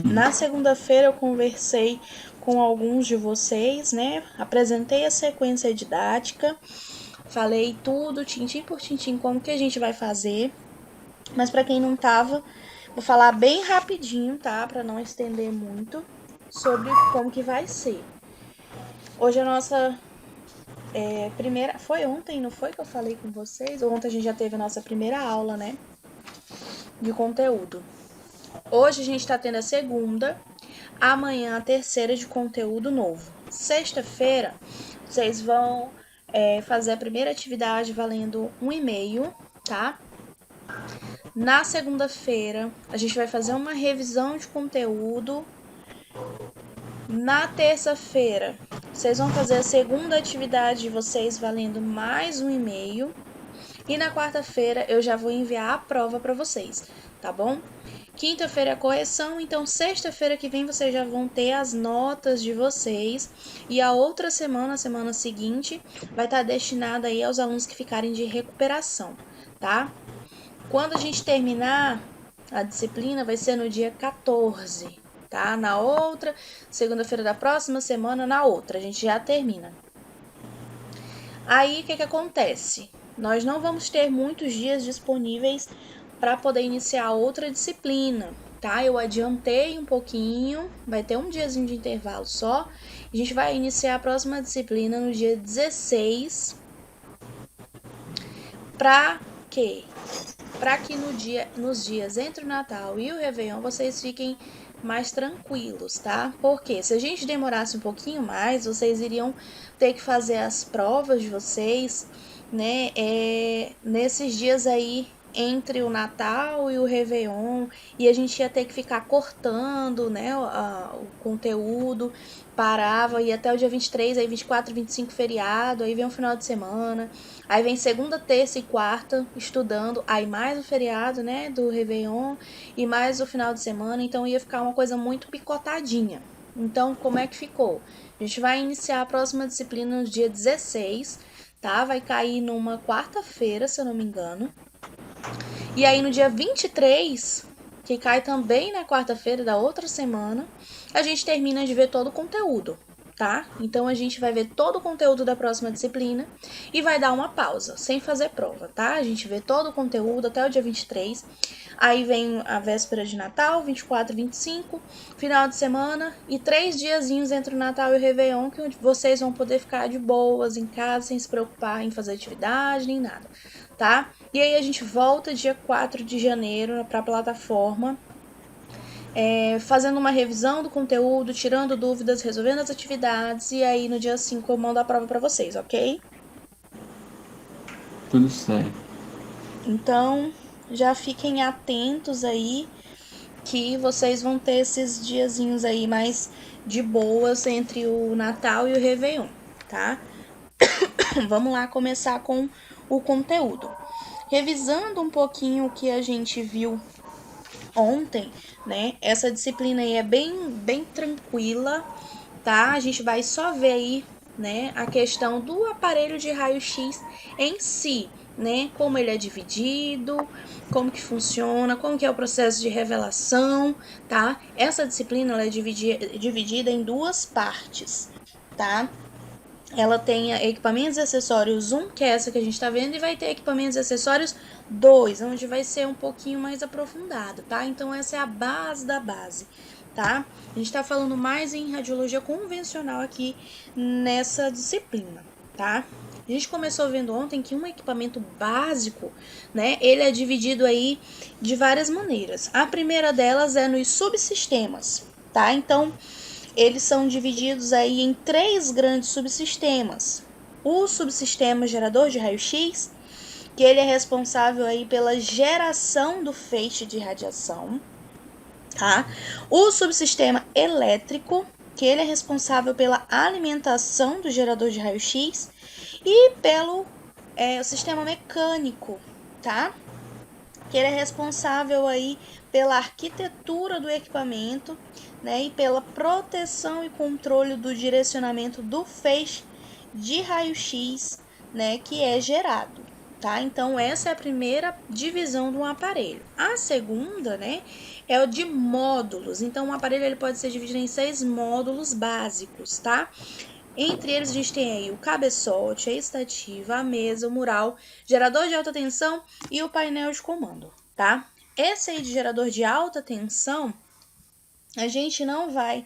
Na segunda-feira eu conversei com alguns de vocês, né? Apresentei a sequência didática, falei tudo, tintim por tintim, como que a gente vai fazer. Mas para quem não tava, vou falar bem rapidinho, tá? Para não estender muito sobre como que vai ser. Hoje a nossa primeira. Foi ontem, não foi que eu falei com vocês? Ontem a gente já teve a nossa primeira aula, né? De conteúdo. Hoje a gente está tendo a segunda, amanhã a terceira de conteúdo novo. Sexta-feira, vocês vão fazer a primeira atividade valendo um e-mail, tá? Na segunda-feira, a gente vai fazer uma revisão de conteúdo. Na terça-feira, vocês vão fazer a segunda atividade de vocês valendo mais um e-mail. E na quarta-feira eu já vou enviar a prova para vocês, tá bom? Quinta-feira é correção, então sexta-feira que vem vocês já vão ter as notas de vocês. E a outra semana, a semana seguinte, vai estar destinada aí aos alunos que ficarem de recuperação, tá? Quando a gente terminar a disciplina, vai ser no dia 14, tá? Na outra, segunda-feira da próxima semana, na outra, a gente já termina. Aí, o que acontece? Nós não vamos ter muitos dias disponíveis para poder iniciar outra disciplina, tá? Eu adiantei um pouquinho, vai ter um diazinho de intervalo só. A gente vai iniciar a próxima disciplina no dia 16. Para quê? Para que nos dias entre o Natal e o Réveillon vocês fiquem mais tranquilos, tá? Porque se a gente demorasse um pouquinho mais, vocês iriam ter que fazer as provas de vocês, né? Nesses dias aí entre o Natal e o Réveillon, e a gente ia ter que ficar cortando, né, o conteúdo, parava, ia até o dia 23, aí 24, 25 feriado, aí vem um final de semana, aí vem segunda, terça e quarta estudando, aí mais o feriado, né, do Réveillon e mais o final de semana, então ia ficar uma coisa muito picotadinha. Então, como é que ficou? A gente vai iniciar a próxima disciplina no dia 16, tá? Vai cair numa quarta-feira, se eu não me engano. E aí no dia 23, que cai também na quarta-feira da outra semana, a gente termina de ver todo o conteúdo, tá? Então a gente vai ver todo o conteúdo da próxima disciplina e vai dar uma pausa, sem fazer prova, tá? A gente vê todo o conteúdo até o dia 23. Aí vem a véspera de Natal, 24 e 25, final de semana e 3 diazinhos entre o Natal e o Réveillon que vocês vão poder ficar de boas em casa, sem se preocupar em fazer atividade nem nada, tá? E aí a gente volta dia 4 de janeiro para a plataforma, fazendo uma revisão do conteúdo, tirando dúvidas, resolvendo as atividades, e aí no dia 5 eu mando a prova para vocês, ok? Tudo certo. Então, já fiquem atentos aí que vocês vão ter esses diazinhos aí mais de boas entre o Natal e o Réveillon, tá? Vamos lá começar com o conteúdo. Revisando um pouquinho o que a gente viu ontem, né? Essa disciplina aí é bem tranquila, tá? A gente vai só ver aí, né, a questão do aparelho de raio-x em si, né? Como ele é dividido, como que funciona, como que é o processo de revelação, tá? Essa disciplina ela é dividida em duas partes, tá? Ela tem equipamentos e acessórios 1, que é essa que a gente está vendo, e vai ter equipamentos e acessórios 2, onde vai ser um pouquinho mais aprofundado, tá? Então essa é a base da base, tá? A gente está falando mais em radiologia convencional aqui nessa disciplina, tá? A gente começou vendo ontem que um equipamento básico, né, ele é dividido aí de várias maneiras. A primeira delas é nos subsistemas, tá? Então, eles são divididos aí em 3 grandes subsistemas. O subsistema gerador de raio-x, que ele é responsável aí pela geração do feixe de radiação, tá? O subsistema elétrico, que ele é responsável pela alimentação do gerador de raio-x, e pelo o sistema mecânico, tá? Que ele é responsável aí pela arquitetura do equipamento, né, e pela proteção e controle do direcionamento do feixe de raio-x, né, que é gerado, tá? Então, essa é a primeira divisão de um aparelho. A segunda, né, é o de módulos. Então, um aparelho ele pode ser dividido em 6 módulos básicos, tá? Entre eles, a gente tem aí o cabeçote, a estativa, a mesa, o mural, gerador de alta tensão e o painel de comando, tá? Esse aí de gerador de alta tensão, a gente não vai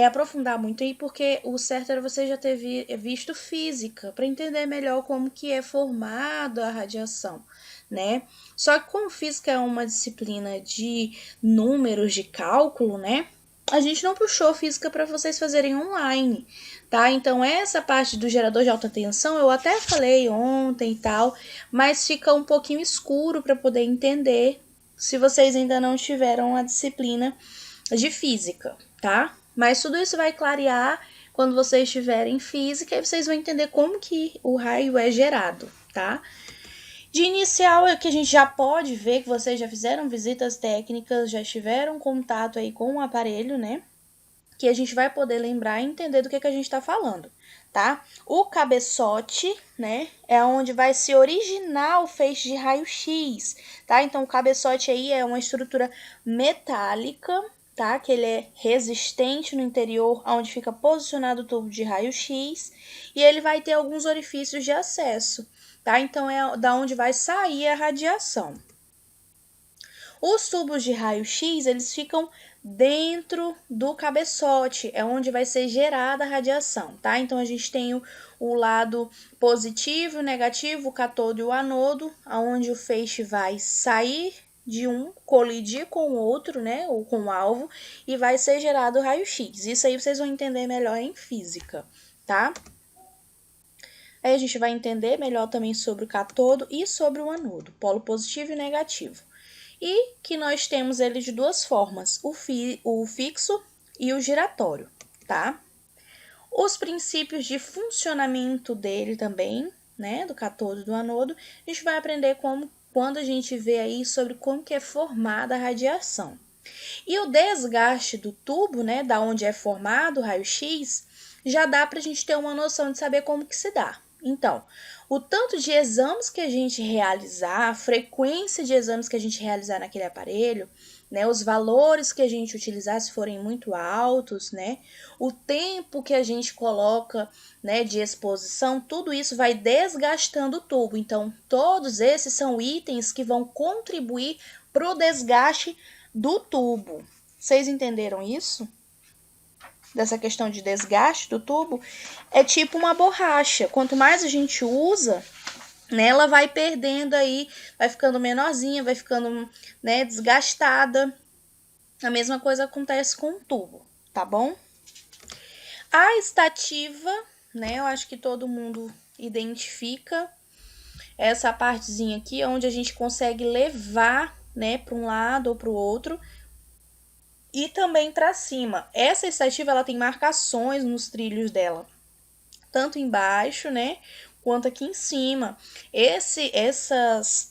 aprofundar muito aí, porque o certo era você já ter visto física, para entender melhor como que é formada a radiação, né? Só que como física é uma disciplina de números, de cálculo, né? A gente não puxou física para vocês fazerem online, tá? Então, essa parte do gerador de alta tensão eu até falei ontem e tal, mas fica um pouquinho escuro para poder entender se vocês ainda não tiveram a disciplina de física, tá? Mas tudo isso vai clarear quando vocês tiverem física e vocês vão entender como que o raio é gerado, tá? De inicial é que a gente já pode ver que vocês já fizeram visitas técnicas, já tiveram contato aí com o aparelho, né? Que a gente vai poder lembrar e entender do que a gente está falando, tá? O cabeçote, né, é onde vai se originar o feixe de raio-x, tá? Então, o cabeçote aí é uma estrutura metálica, tá? Que ele é resistente no interior, onde fica posicionado o tubo de raio-x, e ele vai ter alguns orifícios de acesso, tá? Então, é da onde vai sair a radiação. Os tubos de raio-x, eles ficam dentro do cabeçote, é onde vai ser gerada a radiação, tá? Então, a gente tem o lado positivo, o negativo, o cátodo e o anodo, onde o feixe vai sair de um, colidir com o outro, né, ou com o alvo, e vai ser gerado o raio-x. Isso aí vocês vão entender melhor em física, tá? Aí a gente vai entender melhor também sobre o cátodo e sobre o anodo, polo positivo e negativo. E que nós temos ele de duas formas, o fixo e o giratório, tá? Os princípios de funcionamento dele também, né, do cátodo e do anodo, a gente vai aprender quando a gente vê aí sobre como que é formada a radiação. E o desgaste do tubo, né, da onde é formado o raio-x, já dá para a gente ter uma noção de saber como que se dá. Então, o tanto de exames que a gente realizar, a frequência de exames que a gente realizar naquele aparelho, né, os valores que a gente utilizar se forem muito altos, né, o tempo que a gente coloca, né, de exposição, tudo isso vai desgastando o tubo. Então, todos esses são itens que vão contribuir para o desgaste do tubo. Vocês entenderam isso? Dessa questão de desgaste do tubo? É tipo uma borracha. Quanto mais a gente usa, né, ela vai perdendo aí, vai ficando menorzinha, vai ficando, né, desgastada. A mesma coisa acontece com o tubo, tá bom? A estativa, né, eu acho que todo mundo identifica essa partezinha aqui, onde a gente consegue levar, né, para um lado ou para o outro, e também para cima. Essa estativa ela tem marcações nos trilhos dela, tanto embaixo, né, quanto aqui em cima. Essas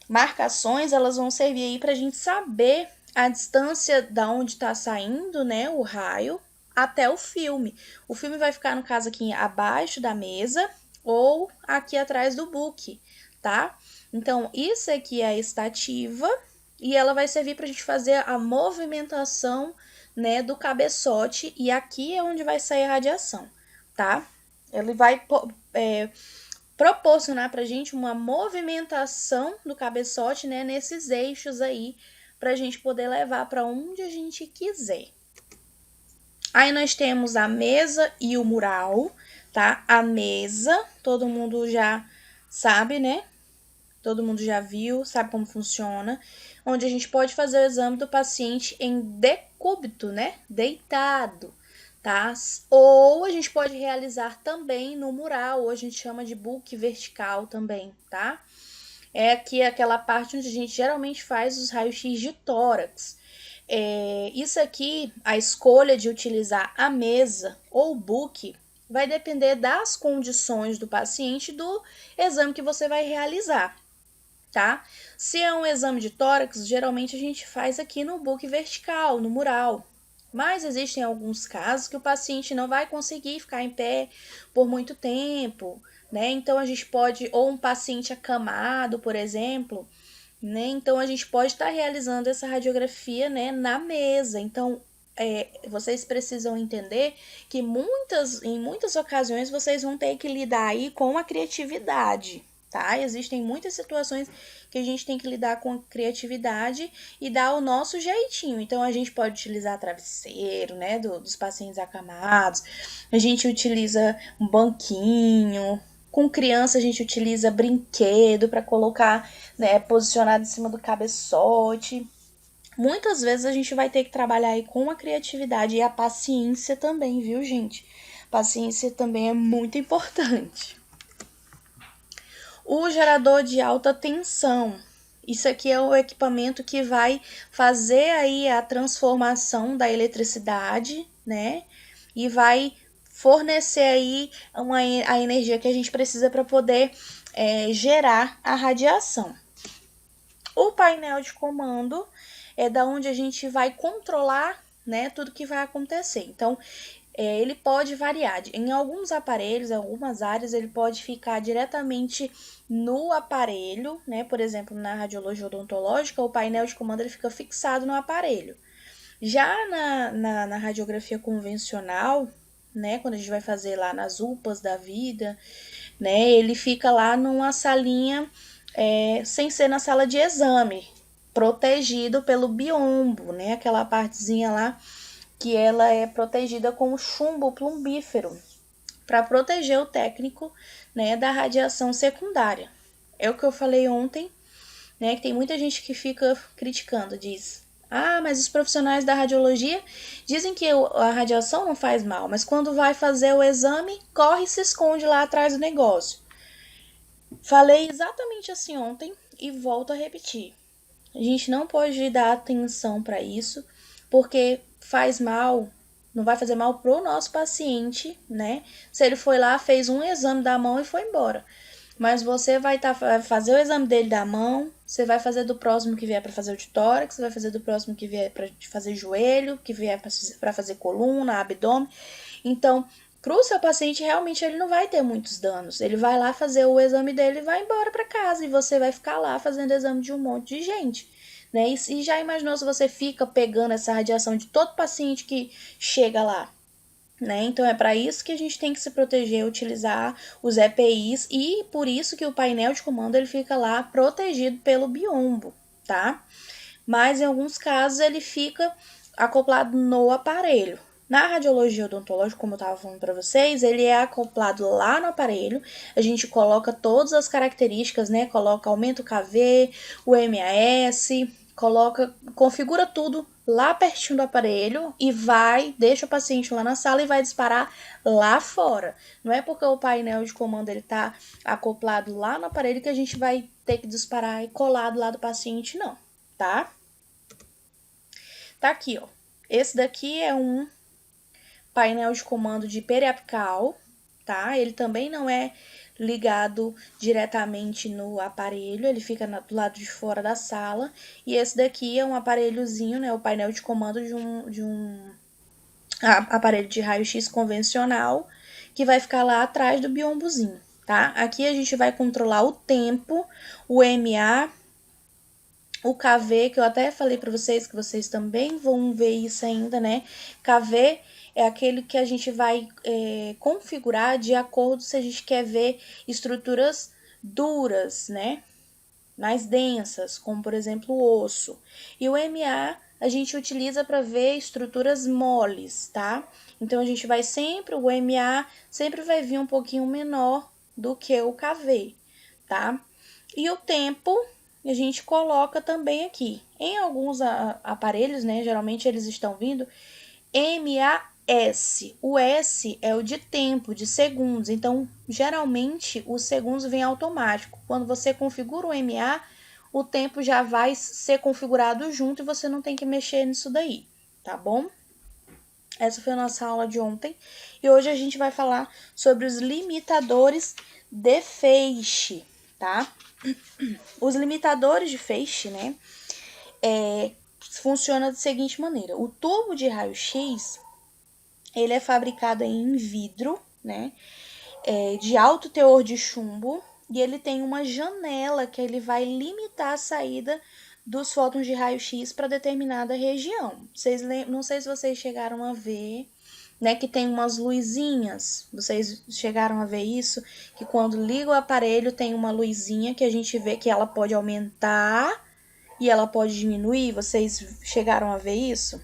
marcações elas vão servir aí para a gente saber a distância da onde está saindo, né, o raio até o filme. O filme vai ficar, no caso, aqui abaixo da mesa ou aqui atrás do book, tá? Então, isso aqui é a estativa e ela vai servir para a gente fazer a movimentação, né, do cabeçote, e aqui é onde vai sair a radiação, tá? Ele vai proporcionar para a gente uma movimentação do cabeçote, né, nesses eixos aí, para a gente poder levar para onde a gente quiser. Aí nós temos a mesa e o mural, tá? A mesa, todo mundo já sabe, né? Todo mundo já viu, sabe como funciona, onde a gente pode fazer o exame do paciente em decúbito, né? Deitado, tá? Ou a gente pode realizar também no mural, ou a gente chama de book vertical também, tá? É aqui aquela parte onde a gente geralmente faz os raios-x de tórax. Isso aqui, a escolha de utilizar a mesa ou o book vai depender das condições do paciente, do exame que você vai realizar, tá? Se é um exame de tórax, geralmente a gente faz aqui no book vertical, no mural. Mas existem alguns casos que o paciente não vai conseguir ficar em pé por muito tempo, né? Então a gente pode, ou um paciente acamado, por exemplo, né? Então a gente pode estar realizando essa radiografia, né, na mesa. Então vocês precisam entender que em muitas ocasiões vocês vão ter que lidar aí com a criatividade, tá? Existem muitas situações que a gente tem que lidar com a criatividade e dar o nosso jeitinho. Então a gente pode utilizar travesseiro, né, dos pacientes acamados. A gente utiliza um banquinho. Com criança a gente utiliza brinquedo para colocar, né, posicionado em cima do cabeçote. Muitas vezes a gente vai ter que trabalhar aí com a criatividade e a paciência também, viu, gente? Paciência também é muito importante. O gerador de alta tensão. Isso aqui é o equipamento que vai fazer aí a transformação da eletricidade, né? E vai fornecer aí a energia que a gente precisa para poder gerar a radiação. O painel de comando é da onde a gente vai controlar, né, tudo que vai acontecer. Então, ele pode variar. Em alguns aparelhos, em algumas áreas, ele pode ficar diretamente no aparelho, né? Por exemplo, na radiologia odontológica, o painel de comando ele fica fixado no aparelho. Já na radiografia convencional, né, quando a gente vai fazer lá nas UPAs da vida, né, ele fica lá numa salinha, sem ser na sala de exame, protegido pelo biombo, né, aquela partezinha lá que ela é protegida com chumbo plumbífero, para proteger o técnico, né, da radiação secundária. É o que eu falei ontem, né, que tem muita gente que fica criticando, diz: ah, mas os profissionais da radiologia dizem que a radiação não faz mal, mas quando vai fazer o exame, corre e se esconde lá atrás do negócio. Falei exatamente assim ontem e volto a repetir. A gente não pode dar atenção para isso, porque faz mal, não vai fazer mal pro nosso paciente, né? Se ele foi lá, fez um exame da mão e foi embora. Mas você vai fazer o exame dele da mão, você vai fazer do próximo que vier para fazer o de tórax, você vai fazer do próximo que vier para fazer joelho, que vier para fazer coluna, abdômen. Então, para o seu paciente, realmente ele não vai ter muitos danos. Ele vai lá fazer o exame dele e vai embora para casa. E você vai ficar lá fazendo exame de um monte de gente. Né? E já imaginou se você fica pegando essa radiação de todo paciente que chega lá? Né? Então é para isso que a gente tem que se proteger, utilizar os EPIs, e por isso que o painel de comando ele fica lá protegido pelo biombo, tá? Mas em alguns casos ele fica acoplado no aparelho. Na radiologia odontológica, como eu estava falando para vocês, ele é acoplado lá no aparelho. A gente coloca todas as características, né? Coloca aumenta o KV, o MAS, configura tudo lá pertinho do aparelho e deixa o paciente lá na sala e vai disparar lá fora. Não é porque o painel de comando ele tá acoplado lá no aparelho que a gente vai ter que disparar colado lá do paciente, não, tá? Tá aqui, ó. Esse daqui é um painel de comando de periapical, tá? Ele também não é ligado diretamente no aparelho, ele fica do lado de fora da sala. E esse daqui é um aparelhozinho, né? O painel de comando de um aparelho de raio-x convencional, que vai ficar lá atrás do biombozinho, tá? Aqui a gente vai controlar o tempo, o MA, o KV, que eu até falei para vocês, que vocês também vão ver isso ainda, né? KV é aquele que a gente vai configurar de acordo se a gente quer ver estruturas duras, né? Mais densas, como por exemplo o osso. E o MA a gente utiliza para ver estruturas moles, tá? Então a gente vai sempre, o MA sempre vai vir um pouquinho menor do que o KV, tá? E o tempo a gente coloca também aqui. Em alguns aparelhos, né, geralmente eles estão vindo MAS. O S é o de tempo, de segundos. Então, geralmente, os segundos vem automático. Quando você configura o MA, o tempo já vai ser configurado junto e você não tem que mexer nisso daí, tá bom? Essa foi a nossa aula de ontem. E hoje a gente vai falar sobre os limitadores de feixe, tá? Os limitadores de feixe, né, funciona da seguinte maneira. O tubo de raio-x, ele é fabricado em vidro, né, de alto teor de chumbo, e ele tem uma janela que ele vai limitar a saída dos fótons de raio-x para determinada região. Não sei se vocês chegaram a ver, né, que tem umas luzinhas. Vocês chegaram a ver isso? Que quando liga o aparelho tem uma luzinha que a gente vê que ela pode aumentar e ela pode diminuir. Vocês chegaram a ver isso?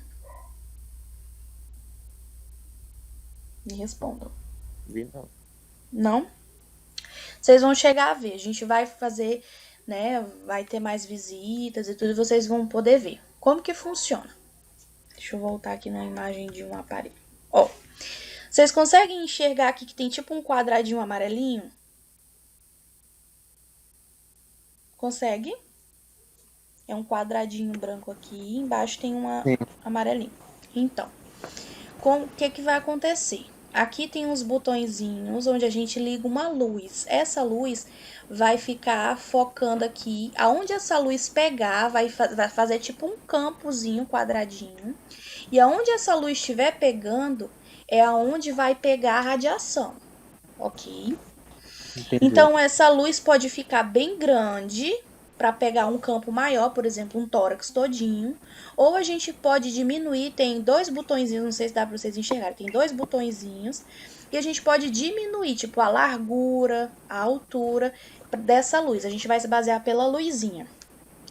Me respondam. Vi não. Não? Vocês vão chegar a ver. A gente vai fazer, né? Vai ter mais visitas e tudo, e vocês vão poder ver. Como que funciona? Deixa eu voltar aqui na imagem de um aparelho. Ó, vocês conseguem enxergar aqui que tem tipo um quadradinho amarelinho? Consegue? É um quadradinho branco aqui, embaixo tem uma amarelinho. Então, o que vai acontecer? Aqui tem uns botõezinhos onde a gente liga uma luz. Essa luz vai ficar focando aqui. Aonde essa luz pegar, vai fazer tipo um campozinho quadradinho. E aonde essa luz estiver pegando, é aonde vai pegar a radiação. Ok? Entendi. Então, essa luz pode ficar bem grande para pegar um campo maior, por exemplo, um tórax todinho. Ou a gente pode diminuir, tem dois botõezinhos, não sei se dá para vocês enxergarem, tem dois botõezinhos. E a gente pode diminuir, tipo, a largura, a altura dessa luz. A gente vai se basear pela luzinha.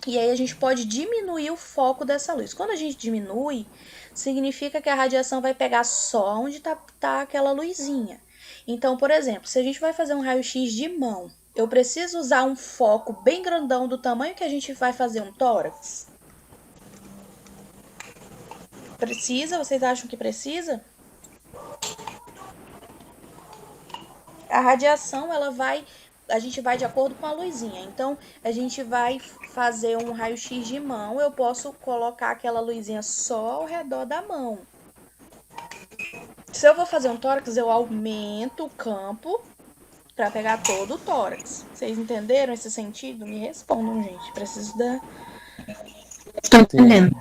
E aí a gente pode diminuir o foco dessa luz. Quando a gente diminui, significa que a radiação vai pegar só onde tá aquela luzinha. Então, por exemplo, se a gente vai fazer um raio-x de mão, eu preciso usar um foco bem grandão do tamanho que a gente vai fazer um tórax? Precisa? Vocês acham que precisa? A radiação, a gente vai de acordo com a luzinha. Então, a gente vai fazer um raio-x de mão, eu posso colocar aquela luzinha só ao redor da mão. Se eu vou fazer um tórax, eu aumento o campo para pegar todo o tórax. Vocês entenderam esse sentido? Me respondam, gente. Preciso da... Estou entendendo.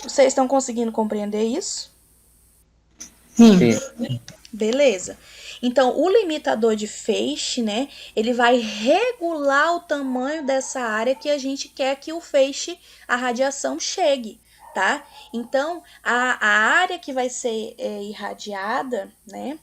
Vocês estão conseguindo compreender isso? Sim. Beleza. Então, o limitador de feixe, né, ele vai regular o tamanho dessa área que a gente quer que o feixe, a radiação, chegue, tá? Então, a área que vai ser irradiada, né,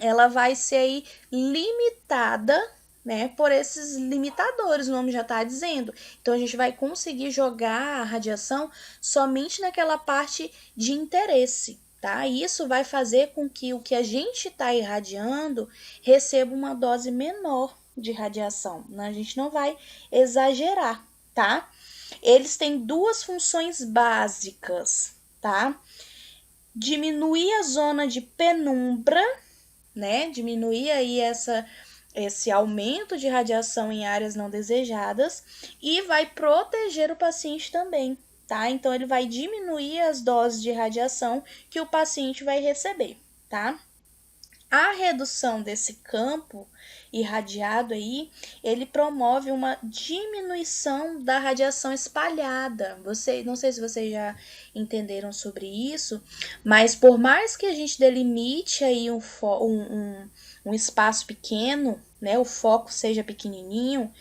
ela vai ser aí limitada, né, por esses limitadores, o nome já está dizendo. Então, a gente vai conseguir jogar a radiação somente naquela parte de interesse, tá? Isso vai fazer com que o que a gente está irradiando receba uma dose menor de radiação. A gente não vai exagerar, tá? Eles têm duas funções básicas, tá? Diminuir a zona de penumbra, né? Diminuir aí esse aumento de radiação em áreas não desejadas e vai proteger o paciente também, tá? Então, ele vai diminuir as doses de radiação que o paciente vai receber, tá? A redução desse campo irradiado aí, ele promove uma diminuição da radiação espalhada. Não sei se vocês já entenderam sobre isso, mas por mais que a gente delimite aí um espaço pequeno, né, o foco seja pequenininho,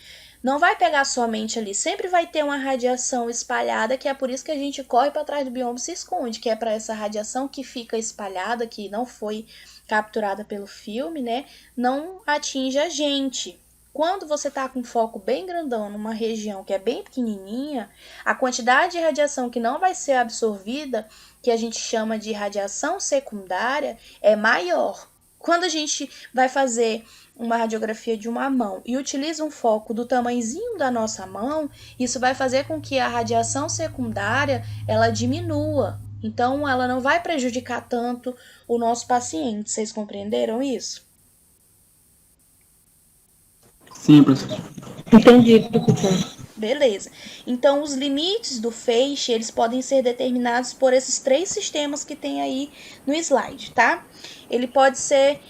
não vai pegar somente ali, sempre vai ter uma radiação espalhada, que é por isso que a gente corre para trás do bioma e se esconde, que é para essa radiação que fica espalhada, que não foi capturada pelo filme, né, não atinge a gente. Quando você tá com foco bem grandão numa região que é bem pequenininha, a quantidade de radiação que não vai ser absorvida, que a gente chama de radiação secundária, é maior. Quando a gente vai fazer uma radiografia de uma mão e utiliza um foco do tamanhozinho da nossa mão, isso vai fazer com que a radiação secundária ela diminua. Então, ela não vai prejudicar tanto o nosso paciente. Vocês compreenderam isso? Sim, professor. Entendi, professor. Beleza. Então, os limites do feixe, eles podem ser determinados por esses três sistemas que tem aí no slide, tá? Ele pode ser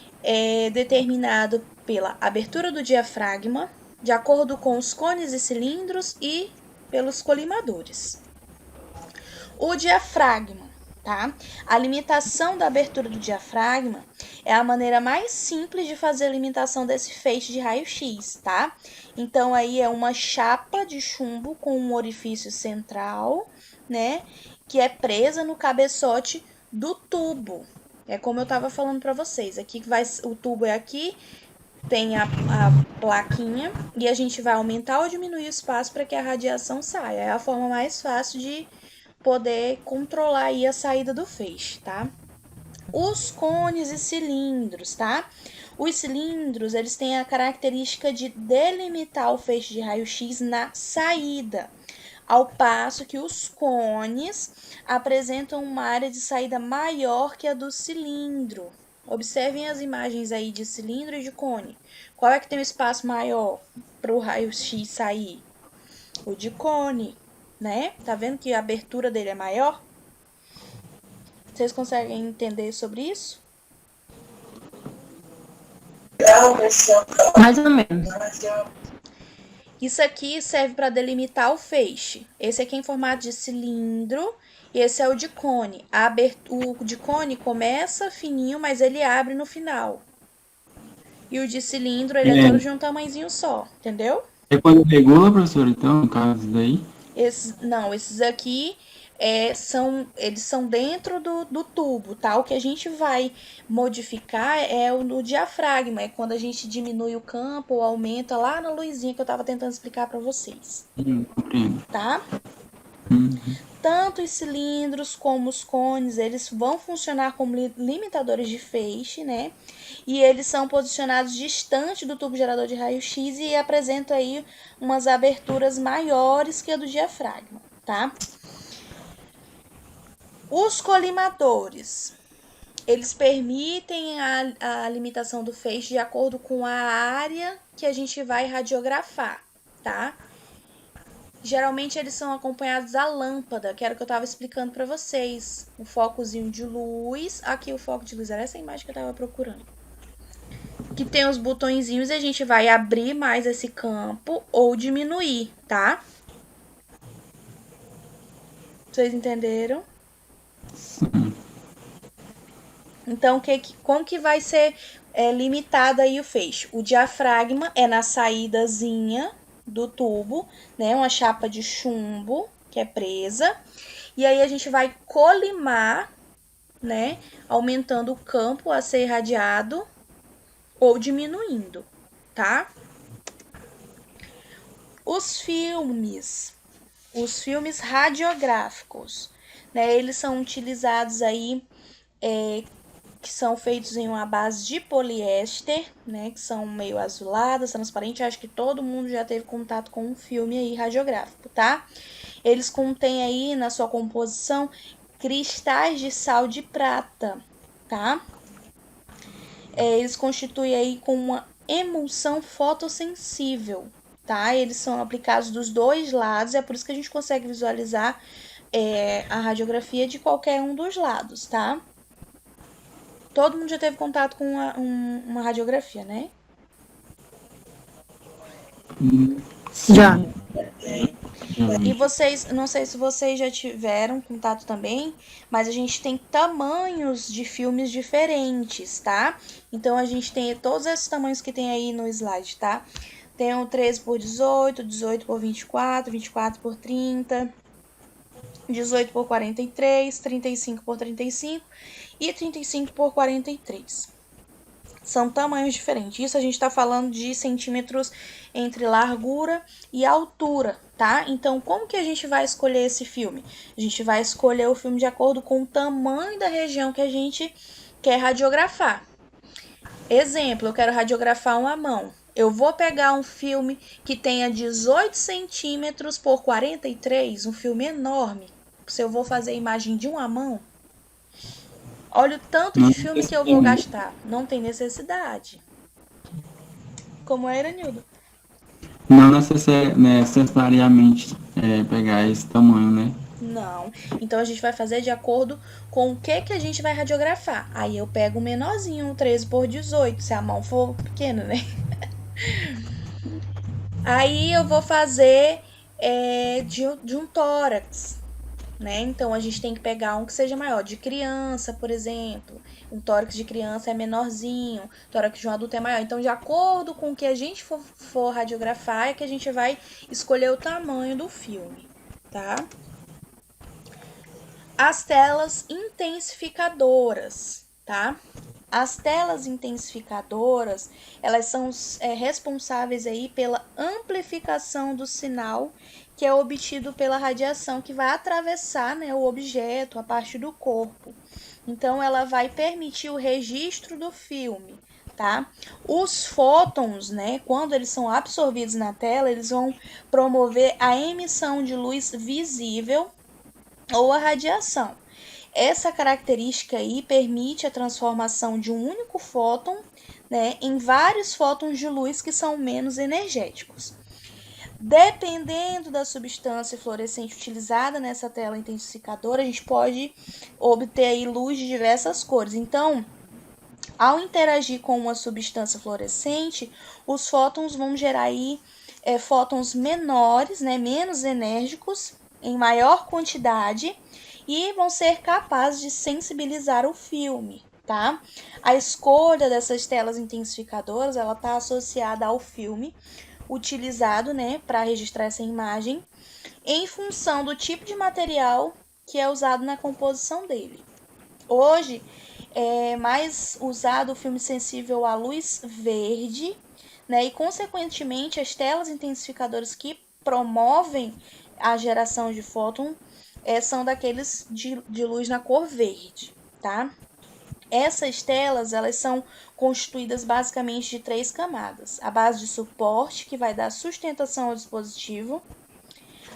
determinado pela abertura do diafragma, de acordo com os cones e cilindros e pelos colimadores. O diafragma, tá? A limitação da abertura do diafragma é a maneira mais simples de fazer a limitação desse feixe de raio-x, tá? Então, aí é uma chapa de chumbo com um orifício central, né? Que é presa no cabeçote do tubo. É como eu estava falando para vocês. Aqui o tubo é aqui, tem a plaquinha e a gente vai aumentar ou diminuir o espaço para que a radiação saia. É a forma mais fácil de poder controlar aí a saída do feixe, tá? Os cones e cilindros, tá? Os cilindros, eles têm a característica de delimitar o feixe de raio-x na saída, ao passo que os cones apresentam uma área de saída maior que a do cilindro. Observem as imagens aí de cilindro e de cone. Qual é que tem um espaço maior para o raio-x sair? O de cone, né? Tá vendo que a abertura dele é maior? Vocês conseguem entender sobre isso? Mais ou menos. Isso aqui serve para delimitar o feixe. Esse aqui é em formato de cilindro e esse é o de cone. O de cone começa fininho, mas ele abre no final. E o de cilindro, ele é todo de um tamanhozinho só, entendeu? É quando regula, professor, então, no caso daí? Esses aqui eles são dentro do tubo, tá? O que a gente vai modificar é o diafragma, é quando a gente diminui o campo ou aumenta lá na luzinha que eu tava tentando explicar para vocês, Compreendo. tá? Tanto os cilindros como os cones, eles vão funcionar como limitadores de feixe, né? E eles são posicionados distante do tubo gerador de raio-x e apresentam aí umas aberturas maiores que a do diafragma, tá? Os colimadores, eles permitem a limitação do feixe de acordo com a área que a gente vai radiografar, tá? Geralmente eles são acompanhados da lâmpada, que era o que eu estava explicando para vocês. O focozinho de luz, aqui o foco de luz, era essa imagem que eu estava procurando. Que tem os botõezinhos e a gente vai abrir mais esse campo ou diminuir, tá? Vocês entenderam? Então, como que vai ser limitado aí o feixe? O diafragma é na saídazinha do tubo, né? Uma chapa de chumbo que é presa. E aí a gente vai colimar, né? Aumentando o campo a ser irradiado ou diminuindo, tá? Os filmes radiográficos, né? Eles são utilizados aí, que são feitos em uma base de poliéster, né? Que são meio azuladas, transparentes. Acho que todo mundo já teve contato com um filme aí radiográfico, tá? Eles contêm aí na sua composição cristais de sal de prata, tá? Eles constituem aí com uma emulsão fotossensível, tá? Eles são aplicados dos dois lados, é por isso que a gente consegue visualizar a radiografia de qualquer um dos lados, tá? Todo mundo já teve contato com uma radiografia, né? Já. E vocês, não sei se vocês já tiveram contato também, mas a gente tem tamanhos de filmes diferentes, tá? Então, a gente tem todos esses tamanhos que tem aí no slide, tá? Tem o 13 por 18, 18 por 24, 24 por 30, 18 por 43, 35 por 35 e 35 por 43. São tamanhos diferentes. Isso a gente tá falando de centímetros entre largura e altura, tá? Então, como que a gente vai escolher esse filme? A gente vai escolher o filme de acordo com o tamanho da região que a gente quer radiografar. Exemplo, eu quero radiografar uma mão. Eu vou pegar um filme que tenha 18 centímetros por 43, um filme enorme. Se eu vou fazer a imagem de uma mão, olha o tanto de filme que eu vou gastar. Não tem necessidade. Como é, Iranildo? Não necessariamente pegar esse tamanho, né? Não. Então, a gente vai fazer de acordo com o que a gente vai radiografar. Aí, eu pego o menorzinho, um 13 por 18, se a mão for pequena, né? Aí, eu vou fazer de um tórax. né? Então a gente tem que pegar um que seja maior, de criança, por exemplo. Um tórax de criança é menorzinho, tórax de um adulto é maior. Então, de acordo com o que a gente for radiografar, é que a gente vai escolher o tamanho do filme, tá? As telas intensificadoras, tá? As telas intensificadoras, elas são responsáveis aí pela amplificação do sinal que é obtido pela radiação que vai atravessar, né, o objeto, a parte do corpo. Então, ela vai permitir o registro do filme, tá? Os fótons, né, quando eles são absorvidos na tela, eles vão promover a emissão de luz visível ou a radiação. Essa característica aí permite a transformação de um único fóton, né, em vários fótons de luz que são menos energéticos. Dependendo da substância fluorescente utilizada nessa tela intensificadora, a gente pode obter aí luz de diversas cores. Então, ao interagir com uma substância fluorescente, os fótons vão gerar aí fótons menores, né, menos enérgicos, em maior quantidade, e vão ser capazes de sensibilizar o filme, tá? A escolha dessas telas intensificadoras, ela está associada ao filme utilizado, né, para registrar essa imagem, em função do tipo de material que é usado na composição dele. Hoje é mais usado o filme sensível à luz verde, né, e consequentemente as telas intensificadoras que promovem a geração de fóton são daqueles de luz na cor verde, tá? Essas telas, elas são constituídas basicamente de 3 camadas. A base de suporte, que vai dar sustentação ao dispositivo.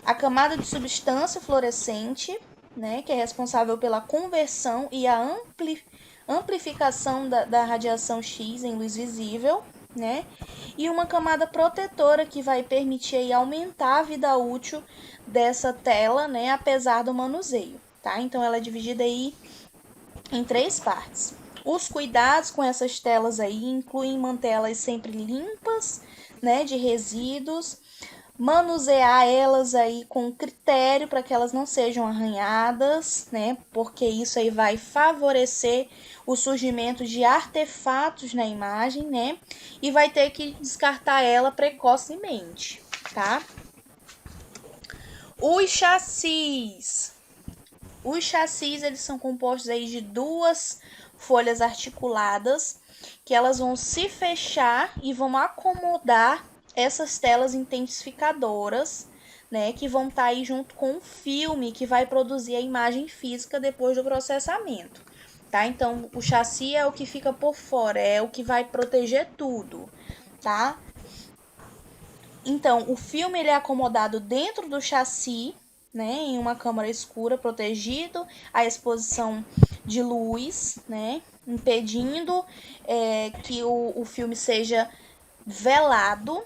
A camada de substância fluorescente, né, que é responsável pela conversão e a amplificação da radiação X em luz visível, né? E uma camada protetora que vai permitir aí aumentar a vida útil dessa tela, né, apesar do manuseio, tá? Então ela é dividida aí em 3 partes. Os cuidados com essas telas aí incluem mantê-las sempre limpas, né, de resíduos, manusear elas aí com critério para que elas não sejam arranhadas, né, porque isso aí vai favorecer o surgimento de artefatos na imagem, né, e vai ter que descartar ela precocemente, tá? Os chassis. Os chassis, eles são compostos aí de 2 folhas articuladas, que elas vão se fechar e vão acomodar essas telas intensificadoras, né, que vão estar aí junto com o filme que vai produzir a imagem física depois do processamento, tá? Então, o chassi é o que fica por fora, é o que vai proteger tudo, tá? Então, o filme ele é acomodado dentro do chassi, né, em uma câmara escura, protegido a exposição de luz, né, impedindo que o filme seja velado.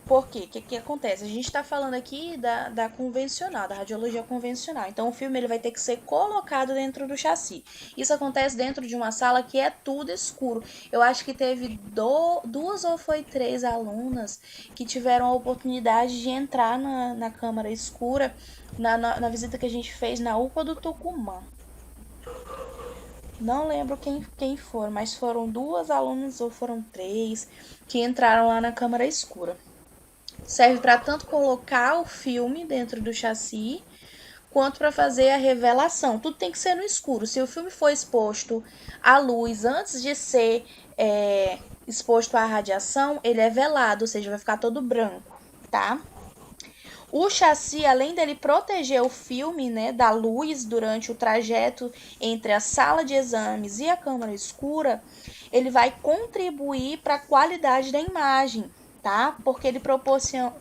Por quê? O que acontece? A gente está falando aqui da convencional, da radiologia convencional. Então, o filme ele vai ter que ser colocado dentro do chassi. Isso acontece dentro de uma sala que é tudo escuro. Eu acho que teve 2 ou foi 3 alunas que tiveram a oportunidade de entrar na câmara escura na visita que a gente fez na UPA do Tucumã. Não lembro quem foram, mas foram 2 alunas ou foram 3 que entraram lá na câmara escura. Serve para tanto colocar o filme dentro do chassi, quanto para fazer a revelação. Tudo tem que ser no escuro. Se o filme for exposto à luz antes de ser exposto à radiação, ele é velado, ou seja, vai ficar todo branco, tá? O chassi, além dele proteger o filme, né, da luz durante o trajeto entre a sala de exames e a câmara escura, ele vai contribuir para a qualidade da imagem, tá? Porque ele proporciona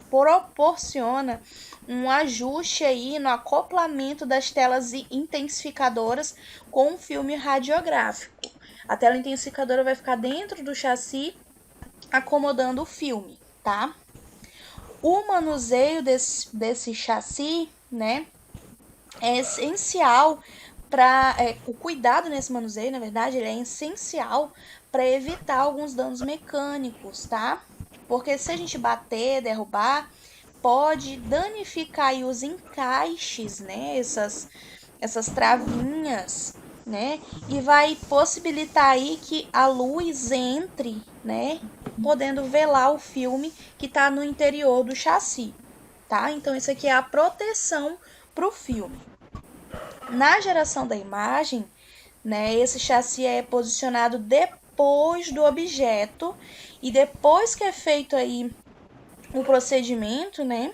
um ajuste aí no acoplamento das telas intensificadoras com o filme radiográfico. A tela intensificadora vai ficar dentro do chassi, acomodando o filme, tá? O manuseio desse chassi, né, é essencial para o cuidado nesse manuseio, na verdade, ele é essencial para evitar alguns danos mecânicos, tá? Porque se a gente bater, derrubar, pode danificar aí os encaixes, né? Essas travinhas, né? E vai possibilitar aí que a luz entre, né? Podendo velar o filme que está no interior do chassi, tá? Então, isso aqui é a proteção para o filme. Na geração da imagem, né? Esse chassi é posicionado depois do objeto e depois que é feito aí o procedimento, né?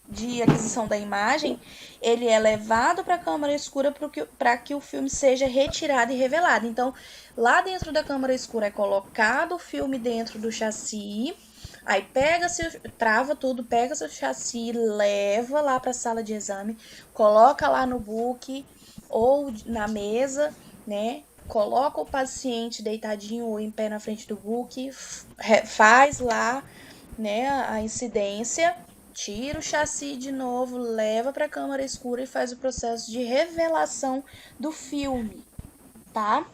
De aquisição da imagem, ele é levado para a câmara escura para que o filme seja retirado e revelado. Então, lá dentro da câmara escura é colocado o filme dentro do chassi, aí trava tudo, pega seu chassi, leva lá para a sala de exame, coloca lá no book ou na mesa, né? Coloca o paciente deitadinho ou em pé na frente do book, faz lá, né, a incidência, tira o chassi de novo, leva para a câmara escura e faz o processo de revelação do filme, tá?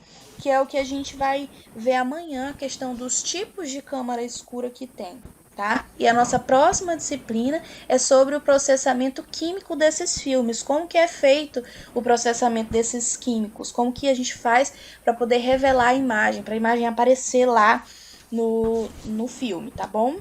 Que é o que a gente vai ver amanhã, a questão dos tipos de câmara escura que tem, tá? E a nossa próxima disciplina é sobre o processamento químico desses filmes, como que é feito o processamento desses químicos, como que a gente faz para poder revelar a imagem, para a imagem aparecer lá no filme, tá bom?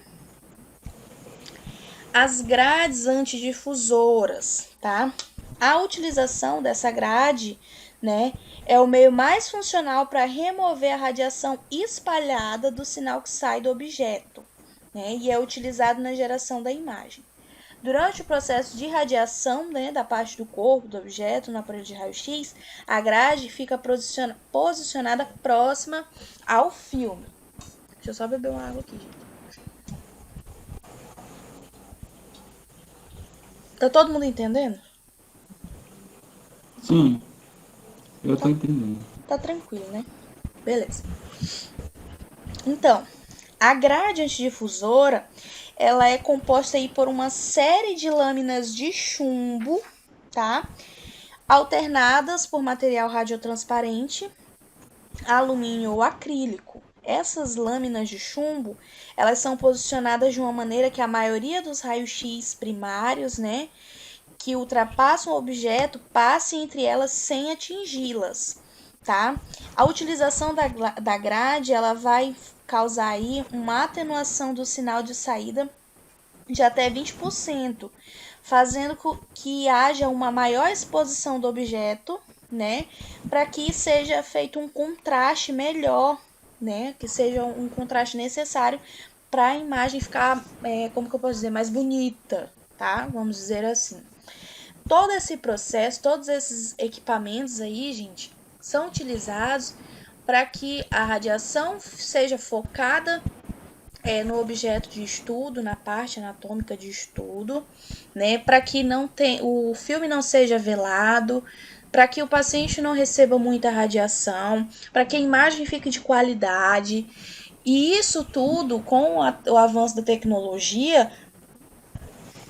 As grades antidifusoras, tá? A utilização dessa grade, né, é o meio mais funcional para remover a radiação espalhada do sinal que sai do objeto, né, e é utilizado na geração da imagem. Durante o processo de radiação, né, da parte do corpo do objeto no aparelho de raio-x, a grade fica posicionada próxima ao filme. Deixa eu só beber uma água aqui, gente. Tá todo mundo entendendo? Sim, eu tô entendendo. Tá tranquilo, né? Beleza. Então, a grade antidifusora, ela é composta aí por uma série de lâminas de chumbo, tá? Alternadas por material radiotransparente, alumínio ou acrílico. Essas lâminas de chumbo, elas são posicionadas de uma maneira que a maioria dos raios-x primários, né, que ultrapassam o objeto, passe entre elas sem atingi-las, tá? A utilização da grade, ela vai causar aí uma atenuação do sinal de saída de até 20%, fazendo que haja uma maior exposição do objeto, né, para que seja feito um contraste melhor, né, que seja um contraste necessário para a imagem ficar, como que eu posso dizer, mais bonita, tá? Vamos dizer assim. Todo esse processo, todos esses equipamentos aí, gente, são utilizados para que a radiação seja focada no objeto de estudo, na parte anatômica de estudo, né, para que o filme não seja velado, para que o paciente não receba muita radiação, para que a imagem fique de qualidade. E isso tudo, com o avanço da tecnologia,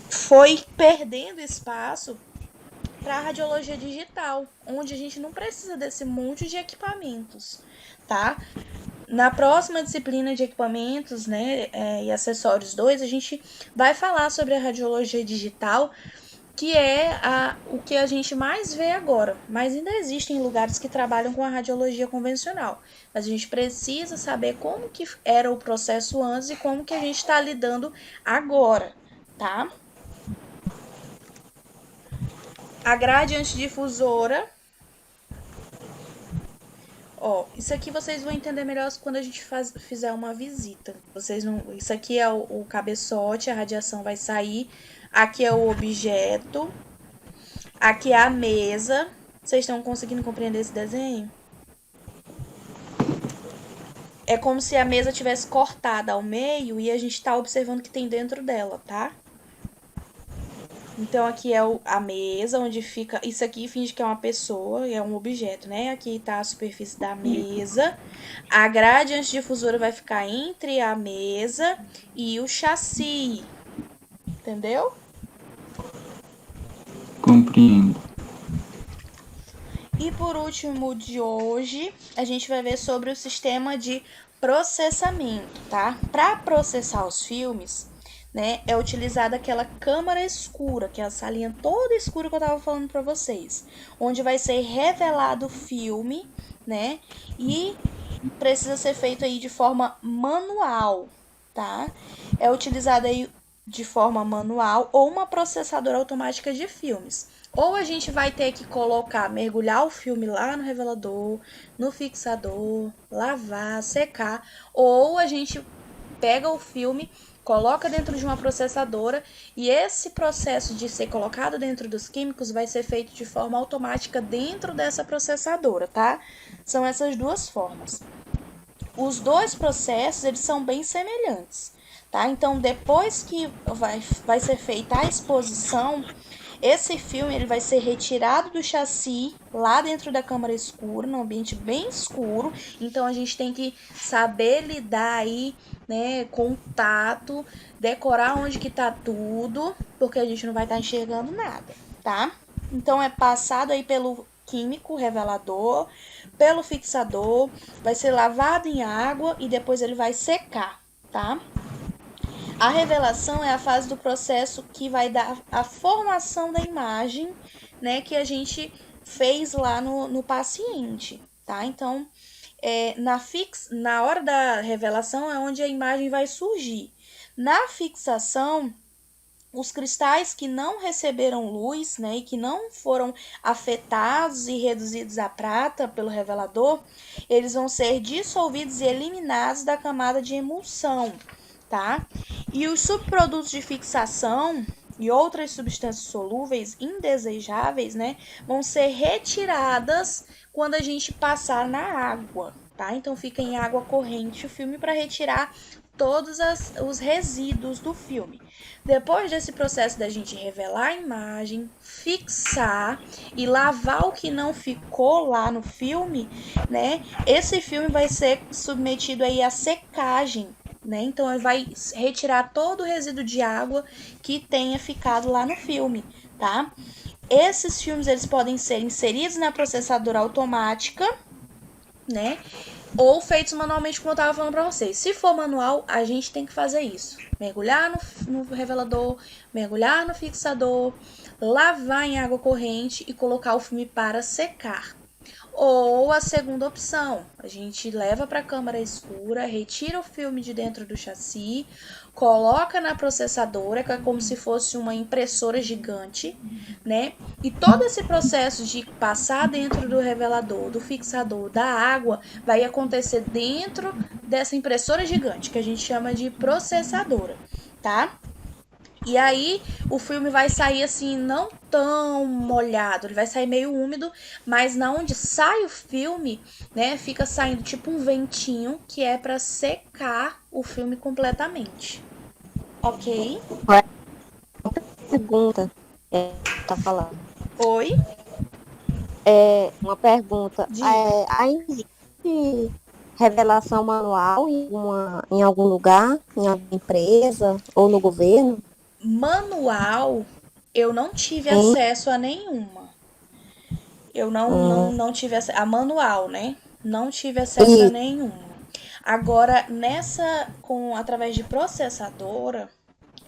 foi perdendo espaço para a radiologia digital, onde a gente não precisa desse monte de equipamentos, tá? Na próxima disciplina de equipamentos, né, e acessórios 2, a gente vai falar sobre a radiologia digital, que é o que a gente mais vê agora, mas ainda existem lugares que trabalham com a radiologia convencional, mas a gente precisa saber como que era o processo antes e como que a gente está lidando agora, tá? A grade antidifusora. Ó, isso aqui vocês vão entender melhor quando a gente fizer uma visita. Isso aqui é o cabeçote, a radiação vai sair. Aqui é o objeto. Aqui é a mesa. Vocês estão conseguindo compreender esse desenho? É como se a mesa tivesse cortada ao meio e a gente está observando o que tem dentro dela, tá? Então, aqui é a mesa, onde fica... Isso aqui finge que é uma pessoa, é um objeto, né? Aqui tá a superfície da mesa. A grade antidifusora vai ficar entre a mesa e o chassi. Entendeu? Compreendo. E por último de hoje, a gente vai ver sobre o sistema de processamento, tá? Para processar os filmes, né, é utilizada aquela câmara escura, que é a salinha toda escura que eu estava falando para vocês, onde vai ser revelado o filme, né, e precisa ser feito aí de forma manual, tá? É utilizada aí de forma manual ou uma processadora automática de filmes. Ou a gente vai ter que colocar, mergulhar o filme lá no revelador, no fixador, lavar, secar, ou a gente pega o filme, coloca dentro de uma processadora e esse processo de ser colocado dentro dos químicos vai ser feito de forma automática dentro dessa processadora, tá? São essas duas formas. Os dois processos, eles são bem semelhantes, tá? Então, depois que vai ser feita a exposição, esse filme ele vai ser retirado do chassi lá dentro da câmara escura, num ambiente bem escuro. Então a gente tem que saber lidar aí, né, com o tato, decorar onde que tá tudo, porque a gente não vai estar enxergando nada, tá? Então é passado aí pelo químico revelador, pelo fixador, vai ser lavado em água e depois ele vai secar, tá? A revelação é a fase do processo que vai dar a formação da imagem, né, que a gente fez lá no paciente, tá? Então, na hora da revelação é onde a imagem vai surgir. Na fixação, os cristais que não receberam luz, né, e que não foram afetados e reduzidos a prata pelo revelador, eles vão ser dissolvidos e eliminados da camada de emulsão, tá? E os subprodutos de fixação e outras substâncias solúveis indesejáveis, né, vão ser retiradas quando a gente passar na água, tá? Então fica em água corrente o filme para retirar todos os resíduos do filme. Depois desse processo da gente revelar a imagem, fixar e lavar o que não ficou lá no filme, né? Esse filme vai ser submetido aí à secagem, né? Então ele vai retirar todo o resíduo de água que tenha ficado lá no filme, tá? Esses filmes eles podem ser inseridos na processadora automática, né? Ou feitos manualmente, como eu estava falando para vocês. Se for manual, a gente tem que fazer isso. Mergulhar no revelador, mergulhar no fixador, lavar em água corrente e colocar o filme para secar. Ou a segunda opção, a gente leva para a câmara escura, retira o filme de dentro do chassi, coloca na processadora, que é como se fosse uma impressora gigante, né? E todo esse processo de passar dentro do revelador, do fixador, da água, vai acontecer dentro dessa impressora gigante, que a gente chama de processadora, tá? E aí o filme vai sair assim, não tão molhado, ele vai sair meio úmido, mas na onde sai o filme, né, fica saindo tipo um ventinho que é para secar o filme completamente. Ok? Pergunta. Tá falando. Oi? Uma pergunta. Diga. Ainda existe revelação manual em algum lugar, em alguma empresa ou no governo? Manual, eu não tive acesso a nenhuma. Eu não tive acesso a manual, né? Não tive acesso a nenhuma. Agora, através de processadora,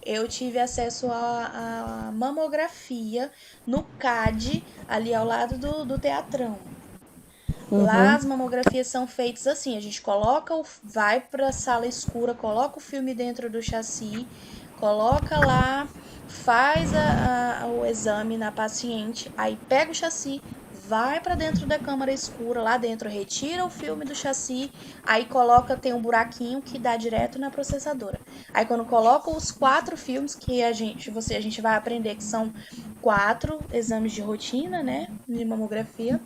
eu tive acesso a mamografia no CAD, ali ao lado do teatrão. Lá as mamografias são feitas assim, a gente vai para a sala escura, coloca o filme dentro do chassi, coloca lá, faz o exame na paciente, aí pega o chassi, vai para dentro da câmara escura, lá dentro retira o filme do chassi, aí tem um buraquinho que dá direto na processadora. Aí quando coloca os 4 filmes que a gente vai aprender que são 4 exames de rotina, né, de mamografia.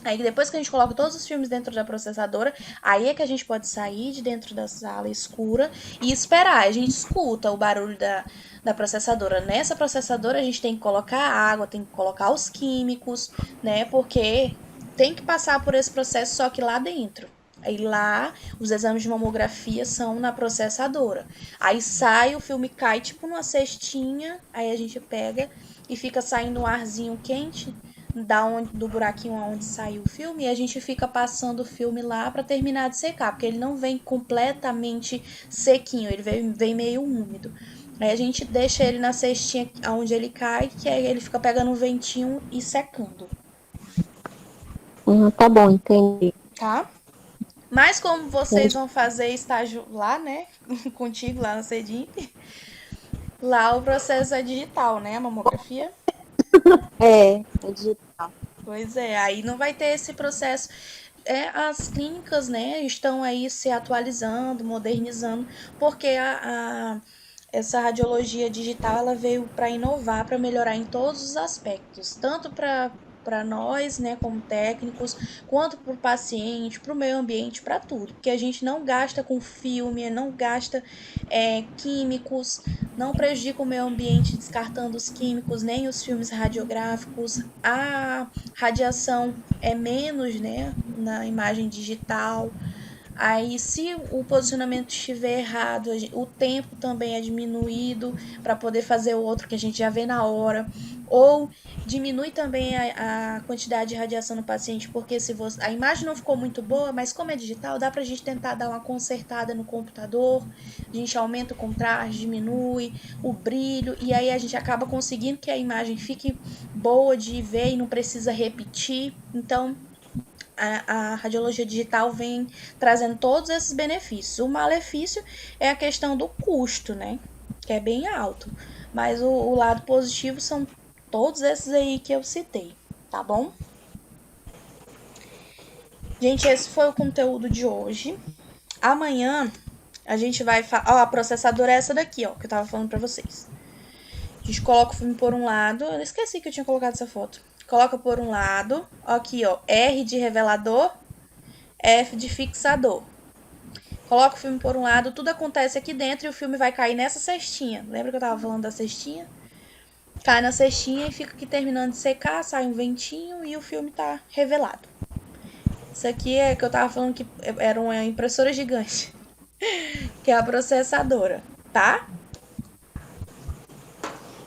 Aí depois que a gente coloca todos os filmes dentro da processadora, aí é que a gente pode sair de dentro da sala escura e esperar. A gente escuta o barulho da processadora. Nessa processadora a gente tem que colocar água, tem que colocar os químicos, né? Porque tem que passar por esse processo só que lá dentro. Aí lá os exames de mamografia são na processadora. Aí sai, o filme cai tipo numa cestinha, aí a gente pega e fica saindo um arzinho quente do buraquinho onde saiu o filme, e a gente fica passando o filme lá para terminar de secar, porque ele não vem completamente sequinho, ele vem meio úmido. Aí a gente deixa ele na cestinha onde ele cai, que aí ele fica pegando um ventinho e secando, Tá bom, entendi. tá? Mas como vocês vão fazer estágio lá, né? Contigo lá no CEDIMP, lá o processo é digital, né? A mamografia. É digital. Pois é, aí não vai ter esse processo. As clínicas, né, estão aí se atualizando, modernizando, porque essa radiologia digital ela veio para inovar, para melhorar em todos os aspectos, tanto para nós, né, como técnicos, quanto para o paciente, para o meio ambiente, para tudo, porque a gente não gasta com filme, não gasta químicos, não prejudica o meio ambiente descartando os químicos, nem os filmes radiográficos, a radiação é menos, né, na imagem digital. Aí, se o posicionamento estiver errado, o tempo também é diminuído para poder fazer o outro que a gente já vê na hora. Ou diminui também a quantidade de radiação no paciente, porque se você, a imagem não ficou muito boa, mas como é digital, dá para a gente tentar dar uma consertada no computador. A gente aumenta o contraste, diminui o brilho, e aí a gente acaba conseguindo que a imagem fique boa de ver e não precisa repetir. Então, a radiologia digital vem trazendo todos esses benefícios. O malefício é a questão do custo, né? Que é bem alto. Mas o lado positivo são todos esses aí que eu citei, tá bom? Gente, esse foi o conteúdo de hoje. Amanhã a gente vai a processadora é essa daqui, ó, que eu tava falando pra vocês. A gente coloca o filme por um lado. Eu esqueci que eu tinha colocado essa foto. Coloca por um lado. Aqui, ó. R de revelador. F de fixador. Coloca o filme por um lado. Tudo acontece aqui dentro e o filme vai cair nessa cestinha. Lembra que eu tava falando da cestinha? Cai na cestinha e fica aqui terminando de secar. Sai um ventinho e o filme tá revelado. Isso aqui é que eu tava falando que era uma impressora gigante. Que é a processadora, tá?